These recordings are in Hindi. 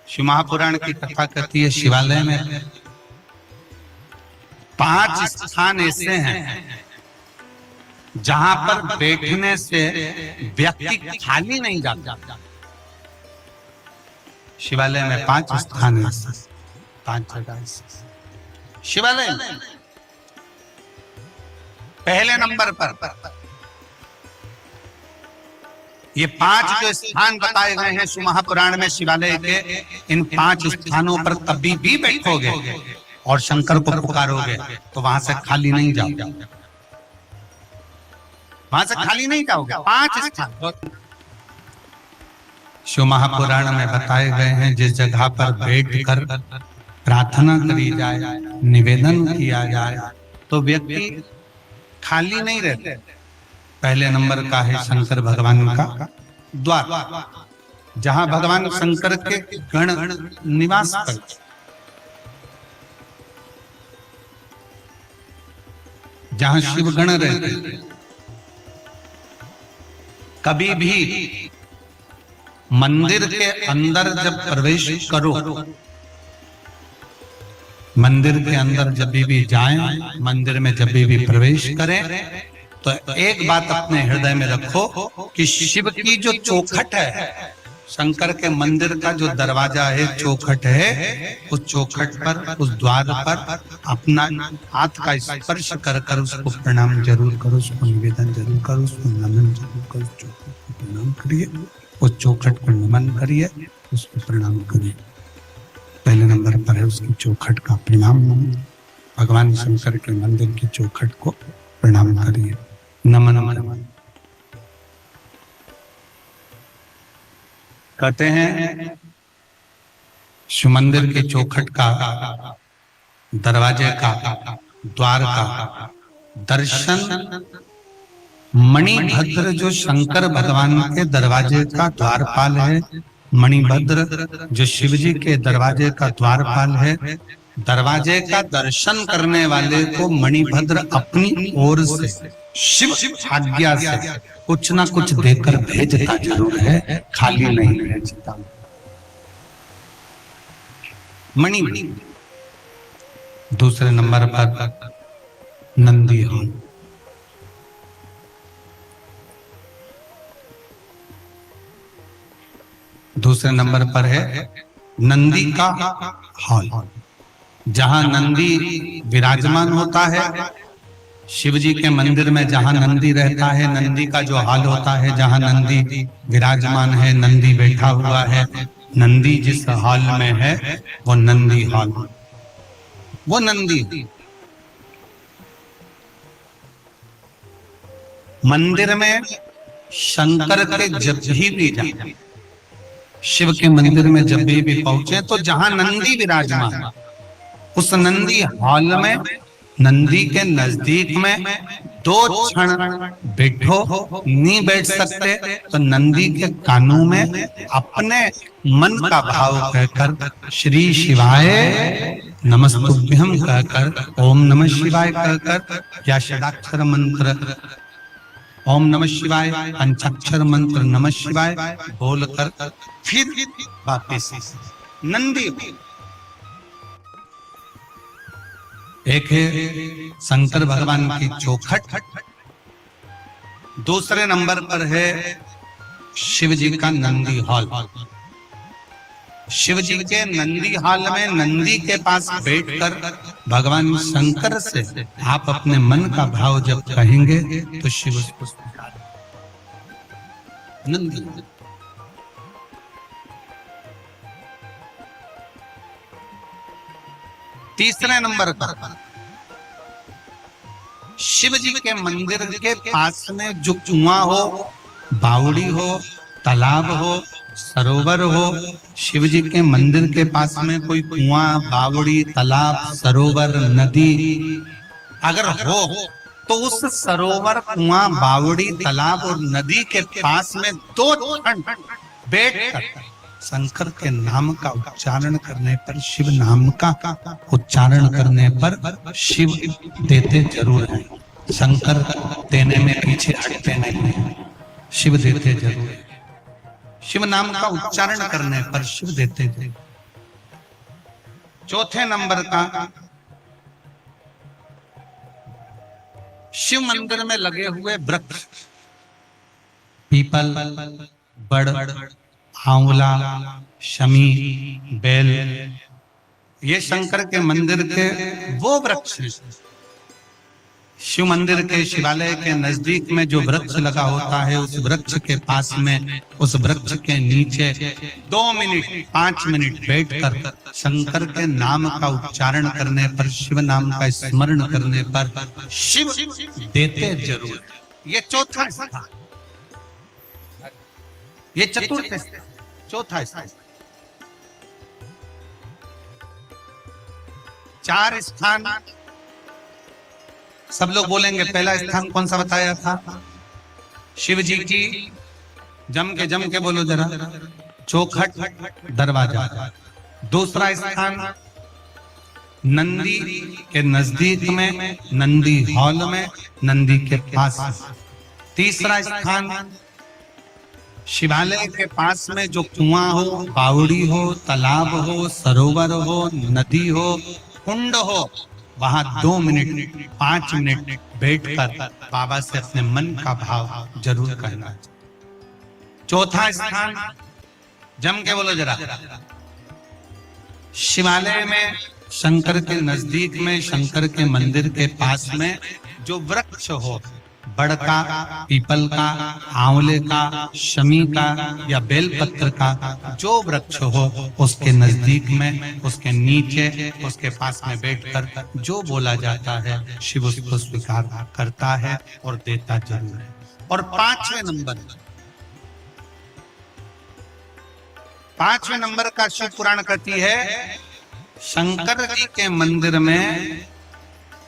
शिव महापुराण की कथा कहती है शिवालय में 5 स्थान ऐसे हैं जहां पर बैठने से व्यक्ति खाली नहीं जाता। शिवालय में 5 स्थान है, 5 जगह शिवालय में। पहले नंबर पर ये 5 जो स्थान बताए गए हैं शिव महापुराण में शिवालय के, इन 5 स्थानों पर कभी भी बैठोगे और शंकर को पुकारोगे तो वहां से खाली नहीं जाओगे, वहां से खाली नहीं जाओगे। 5 स्थान शिव महापुराण में बताए गए हैं। जिस जगह पर बैठकर प्रार्थना करी जाए, निवेदन किया जाए तो व्यक्ति खाली नहीं रहते। पहले नंबर का है शंकर भगवान का द्वार, जहां भगवान शंकर के गण निवास करते, जहां शिव गण रहते। कभी भी मंदिर के अंदर जब प्रवेश करो, मंदिर के अंदर जब भी जाएं, मंदिर में जब भी प्रवेश करें तो एक बात अपने हृदय में रखो कि शिव की जो चौखट है, शंकर के मंदिर का जो दरवाजा है, चौखट है, उस चौखट पर, उस द्वार पर अपना हाथ का स्पर्श कर कर उसको प्रणाम जरूर करो, उसको निवेदन जरूर करो, उसको नमन जरूर करो। चौखट को प्रणाम करिए, उस चौखट को नमन करिए, उसको प्रणाम करिए। पहले नंबर पर है उसकी चौखट का प्रणाम। भगवान शंकर के मंदिर की चौखट को प्रणाम करिए, नमन करिए। कहते हैं शिव मंदिर के चौखट का, दरवाजे का, द्वार का दर्शन मणिभद्र जो शंकर भगवान के दरवाजे का द्वारपाल है, मणिभद्र जो शिव जी के दरवाजे का द्वारपाल है, दरवाजे का दर्शन करने वाले को मणिभद्र अपनी ओर से शिव आज्ञा से कुछ ना कुछ देकर भेजता जरूर है, खाली नहीं भेजता। मणिभद्र। दूसरे नंबर पर नंदी हॉल, दूसरे नंबर पर है नंदी का हॉल, जहां नंदी विराजमान होता है। शिव जी के मंदिर में जहां नंदी रहता है, नंदी का जो हॉल होता है, जहां नंदी विराजमान है, नंदी बैठा हुआ है, नंदी जिस हॉल में है वो नंदी हॉल, वो नंदी। मंदिर में शंकर के जब भी जाए, शिव के मंदिर में जब भी पहुंचे तो जहां नंदी विराजमान, उस नंदी हॉल में, नंदी के नजदीक में 2 क्षण बैठो। नहीं बैठ सकते तो नंदी के कानों में अपने मन का भाव कहकर श्री शिवाय नमस्तुभ्यं कहकर, ओम नमः शिवाय कहकर, या षडाक्षर मंत्र ओम नमः शिवाय, पंचाक्षर मंत्र नमः शिवाय बोलकर फिर वापस नंदी। एक है शंकर भगवान की चौखट, दूसरे नंबर पर है शिव जी का नंदी हॉल। शिव जी के नंदी हॉल में नंदी के पास बैठकर भगवान शंकर से आप अपने मन का भाव जब कहेंगे तो शिव उसको नंदी। तीसरे नंबर पर शिव जी के मंदिर के पास में जो कुआं हो, बावड़ी हो, तालाब हो, सरोवर हो, शिव जी के मंदिर के पास में कोई कुआं, बावड़ी, तालाब, सरोवर, नदी अगर हो तो उस सरोवर, कुआं, बावड़ी, तालाब और नदी के पास में 2 क्षण बैठकर शंकर के नाम का उच्चारण करने पर, शिव नाम का उच्चारण करने पर शिव देते जरूर हैं। शंकर देने में पीछे हटते नहीं, शिव देते जरूर। शिव नाम का उच्चारण करने पर शिव देते हैं। चौथे नंबर का शिव मंदिर में लगे हुए वृक्ष, पीपल, बड़, आंवला, शमी, बेल, ये शंकर के मंदिर के वो वृक्ष हैं। शिव मंदिर के शिवालय के नजदीक में जो वृक्ष लगा होता है, उस वृक्ष के पास में, उस वृक्ष के नीचे 2 मिनट 5 मिनट बैठकर शंकर के नाम का उच्चारण करने पर, शिव नाम का स्मरण करने पर शिव देते जरूर। ये चौथा स्थान, ये चतुर्थ स्थान, चौथा स्थान। 4 स्थान सब लोग बोलेंगे। पहला स्थान कौन सा बताया था? शिव जी की, जम के बोलो जरा, चौखट दरवाजा। दूसरा स्थान नंदी के नजदीक में, नंदी हॉल में, नंदी के पास। तीसरा स्थान शिवालय के पास में जो कुआं हो, बावड़ी हो, तालाब हो, सरोवर हो, नदी हो, कुंड हो, वहां 2 मिनट 5 मिनट बैठकर बाबा से अपने मन का भाव जरूर कहना। चौथा स्थान, जम के बोलो जरा, शिवालय में शंकर के नजदीक में, शंकर के मंदिर के पास में जो वृक्ष हो, बड़ का, पीपल का, आंवले का, शमी का या बेलपत्र का जो वृक्ष हो, उसके नजदीक में, उसके नीचे, उसके पास में बैठकर जो बोला जाता है, शिव उसको स्वीकार करता है और देता जरूर है। और 5वें नंबर का शिव पुराण कहती है, शंकर जी के मंदिर में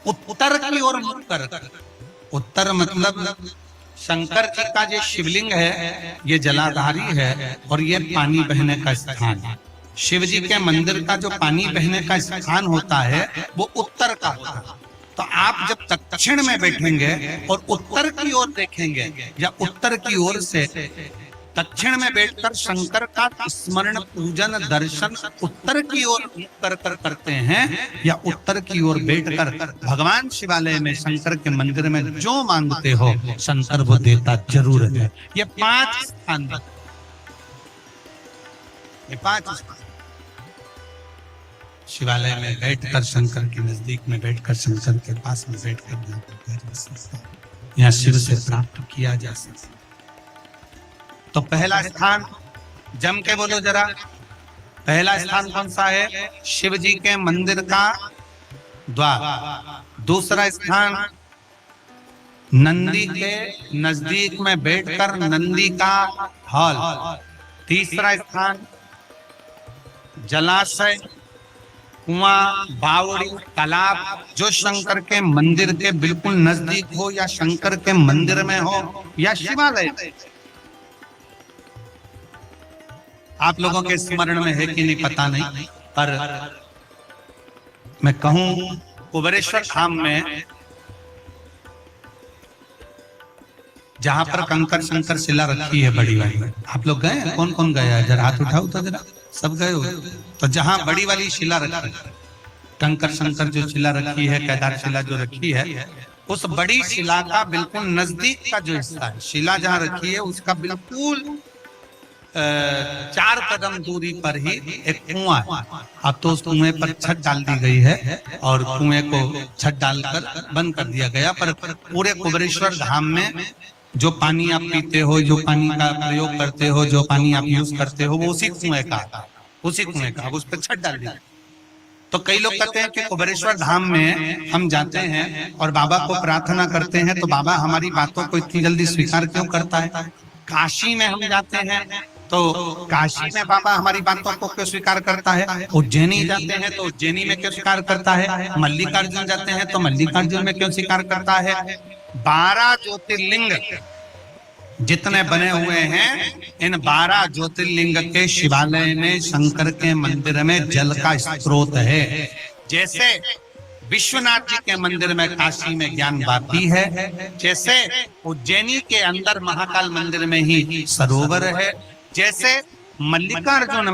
उत्तर की ओर मुख कर, उत्तर मतलब शंकर जी का जो शिवलिंग है ये जलाधारी है और ये पानी बहने का स्थान है। शिव जी के मंदिर का जो पानी बहने का स्थान होता है वो उत्तर का होता है। तो आप जब दक्षिण में बैठेंगे और उत्तर की ओर देखेंगे या उत्तर की ओर से दक्षिण में बैठकर शंकर का स्मरण, पूजन, दर्शन उत्तर की ओर कर करते हैं या उत्तर की ओर बैठकर भगवान शिवालय में, शंकर के मंदिर में जो मांगते हो शंकर वो देता जरूर है। ये 5 स्थान, ये 5 स्थान शिवालय में बैठकर, शंकर के नजदीक में बैठकर, शंकर के पास में बैठकर यहाँ शिव से प्राप्त किया जा सकता। तो पहला स्थान, जम के बोलो जरा, पहला स्थान कौन सा है? शिव जी के मंदिर का द्वार। दूसरा स्थान नंदी के नजदीक में बैठकर नंदी का हॉल। तीसरा स्थान जलाशय, कुआं, बावड़ी, तालाब जो शंकर के मंदिर के बिल्कुल नजदीक हो या शंकर के मंदिर में हो या शिवालय। आप लोगों के स्मरण में है कि नहीं पता नहीं, पर मैं कहूं कुबेरेश्वर धाम में जहां पर कंकर शंकर शिला रखी है बड़ी वाली, आप लोग गए हैं? कौन कौन गया है? जरा हाथ उठाओ तो जरा, सब गए हो? तो जहां बड़ी वाली शिला रखी, कंकर शंकर जो शिला रखी है, केदार शिला जो रखी है, उस बड़ी शिला का बिल्कुल नजदीक का जो हिस्सा है, शिला जहां रखी है उसका बिल्कुल 4 कदम दूरी पर ही एक कुआं है। अब तो उस कुएं पर छत डाल दी गई है और कुएं को छत डालकर बंद कर दिया गया, पर पूरे कुबेरेश्वर धाम में जो पानी आप पीते हो, जो पानी का प्रयोग करते हो, जो पानी आप यूज करते हो, वो उसी कुएं का, उसी कुएं का, उस पर छत डाल दी। तो कई लोग कहते हैं कि कुबेरेश्वर धाम में हम जाते हैं और बाबा को प्रार्थना करते हैं तो बाबा हमारी बातों को इतनी जल्दी स्वीकार क्यों करता है? काशी में हम जाते हैं तो काशी में बाबा हमारी बातों को क्यों स्वीकार करता है? उज्जैनी जाते हैं तो उज्जैनी में क्यों स्वीकार करता है? मल्लिकार्जुन जाते हैं तो मल्लिकार्जुन में क्यों स्वीकार करता है? 12 ज्योतिर्लिंग जितने बने हुए हैं, इन 12 ज्योतिर्लिंग के शिवालय में, शंकर के मंदिर में जल का स्रोत है। जैसे विश्वनाथ जी के मंदिर में, काशी में ज्ञान वापी है, जैसे उज्जैनी के अंदर महाकाल मंदिर में ही सरोवर है, जैसे मल्लिकार्जुन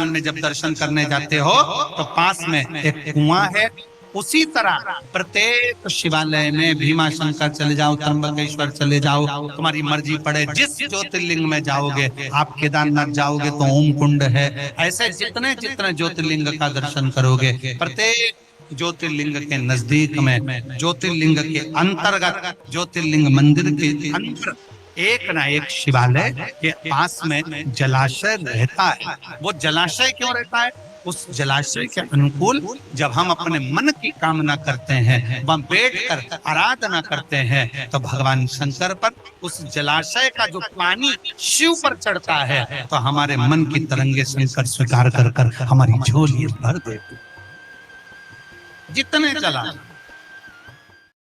में जब दर्शन करने जाते हो तो पास में एक कुआं है। उसी तरह प्रत्येक शिवालय में भीमा शंकर चले जाओ, त्र्यंबकेश्वर चले जाओ, तुम्हारी मर्जी पड़े जिस ज्योतिर्लिंग में जाओगे। आप केदारनाथ जाओगे तो ओम कुंड है। ऐसे जितने जितने ज्योतिर्लिंग का दर्शन करोगे, प्रत्येक ज्योतिर्लिंग के नजदीक में, ज्योतिर्लिंग के अंतर्गत, ज्योतिर्लिंग मंदिर के अंदर एक ना एक शिवालय के पास में जलाशय रहता है। वो जलाशय क्यों रहता है? उस जलाशय के अनुकूल जब हम अपने मन की कामना करते हैं, वहां बैठकर आराधना करते हैं, तो भगवान शंकर पर उस जलाशय का जो पानी शिव पर चढ़ता है, तो हमारे मन की तरंगे शंकर स्वीकार कर कर हमारी झोली भर देते। जितने चला